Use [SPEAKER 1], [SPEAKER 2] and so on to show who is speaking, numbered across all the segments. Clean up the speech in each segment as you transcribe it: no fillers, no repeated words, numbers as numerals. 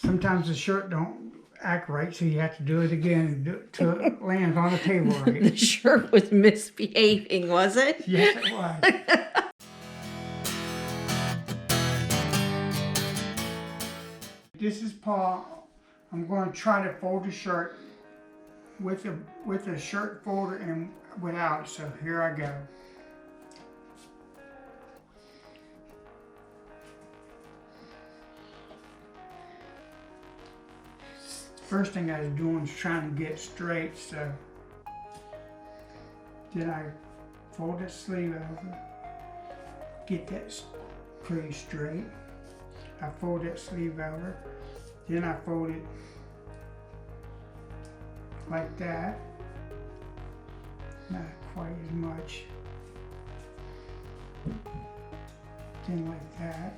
[SPEAKER 1] sometimes the shirt don't act right, so you have to do it again till it lands on the table right.
[SPEAKER 2] The shirt was misbehaving, was it?
[SPEAKER 1] Yes, it was. This is Paul. I'm going to try to fold the shirt with a shirt folder and without, so here I go. First thing I was doing was trying to get straight, so then I fold the sleeve over, get that pretty straight. I fold that sleeve over, then I fold it like that, not quite as much, then like that.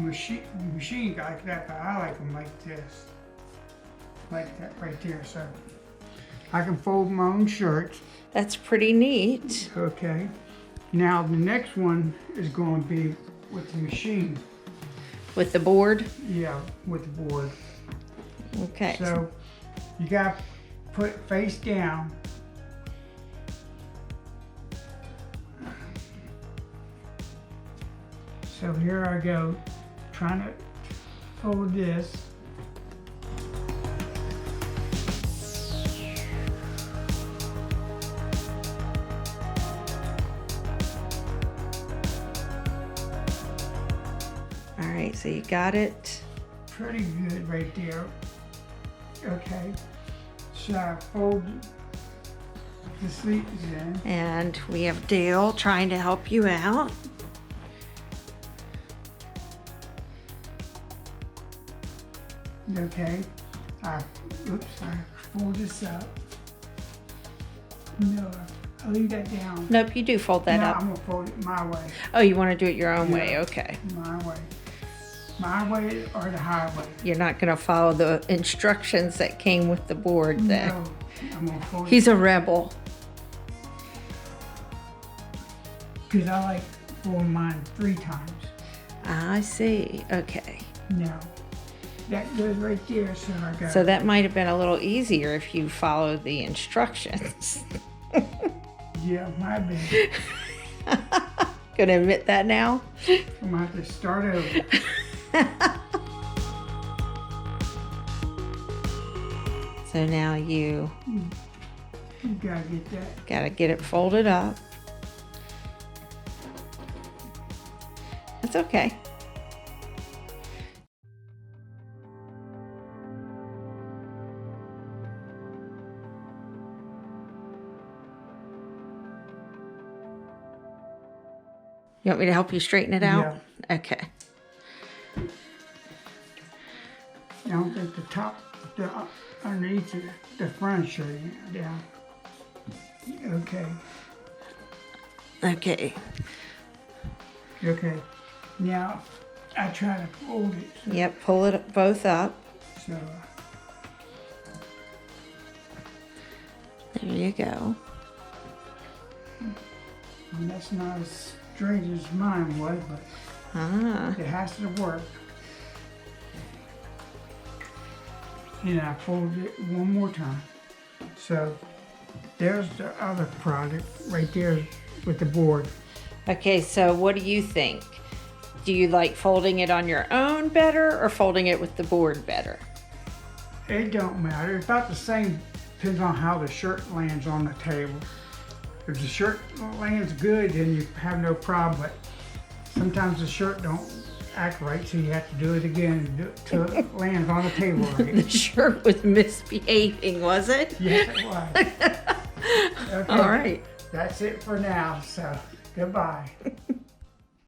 [SPEAKER 1] Machine like that, but I like them like this, like that right there, so I can fold my own shirts.
[SPEAKER 2] That's pretty neat.
[SPEAKER 1] Okay, now the next one is going to be with the machine.
[SPEAKER 2] With the board?
[SPEAKER 1] Yeah, with the board.
[SPEAKER 2] Okay.
[SPEAKER 1] So you got to put it face down. So here I go, trying to fold this.
[SPEAKER 2] All right, so you got it.
[SPEAKER 1] Pretty good right there. Okay, so I fold the sleeves in.
[SPEAKER 2] And we have Dale trying to help you out.
[SPEAKER 1] Okay, I fold this up. No, I leave that down.
[SPEAKER 2] Nope, you do fold that
[SPEAKER 1] No,
[SPEAKER 2] up.
[SPEAKER 1] I'm gonna fold it my way.
[SPEAKER 2] Oh, you want to do it your own way?
[SPEAKER 1] Yeah.
[SPEAKER 2] Okay.
[SPEAKER 1] My way or the highway.
[SPEAKER 2] You're not going to follow the instructions that came with the board there.
[SPEAKER 1] No, I'm gonna fold
[SPEAKER 2] He's a rebel.
[SPEAKER 1] because I like folding mine 3 times.
[SPEAKER 2] I see. Okay.
[SPEAKER 1] No, that goes right there, so I got.
[SPEAKER 2] So that might have been a little easier if you followed the instructions.
[SPEAKER 1] Yeah, my bad.
[SPEAKER 2] Gonna admit that now?
[SPEAKER 1] I'm gonna have to start over.
[SPEAKER 2] So now you
[SPEAKER 1] You gotta get that.
[SPEAKER 2] gotta get it folded up. That's okay. You want me to help you straighten it out? Okay.
[SPEAKER 1] I don't think the top, the underneath the front shirt down. Okay.
[SPEAKER 2] Okay.
[SPEAKER 1] Okay. Now I try to fold it. So,
[SPEAKER 2] Yep, pull it both up.
[SPEAKER 1] so
[SPEAKER 2] There you go.
[SPEAKER 1] and that's not as straight as mine was, but
[SPEAKER 2] Ah,
[SPEAKER 1] it has to work. And I fold it one more time. So there's the other product right there with the board.
[SPEAKER 2] okay, so what do you think? Do you like folding it on your own better or folding it with the board better?
[SPEAKER 1] It don't matter. It's about the same. Depends on how the shirt lands on the table. If the shirt lands good, then you have no problem. But sometimes the shirt don't act right, so you have to do it again till it lands on the table right.
[SPEAKER 2] The shirt was misbehaving, was it?
[SPEAKER 1] Yes, it was. Okay,
[SPEAKER 2] All right.
[SPEAKER 1] that's it for now. So goodbye.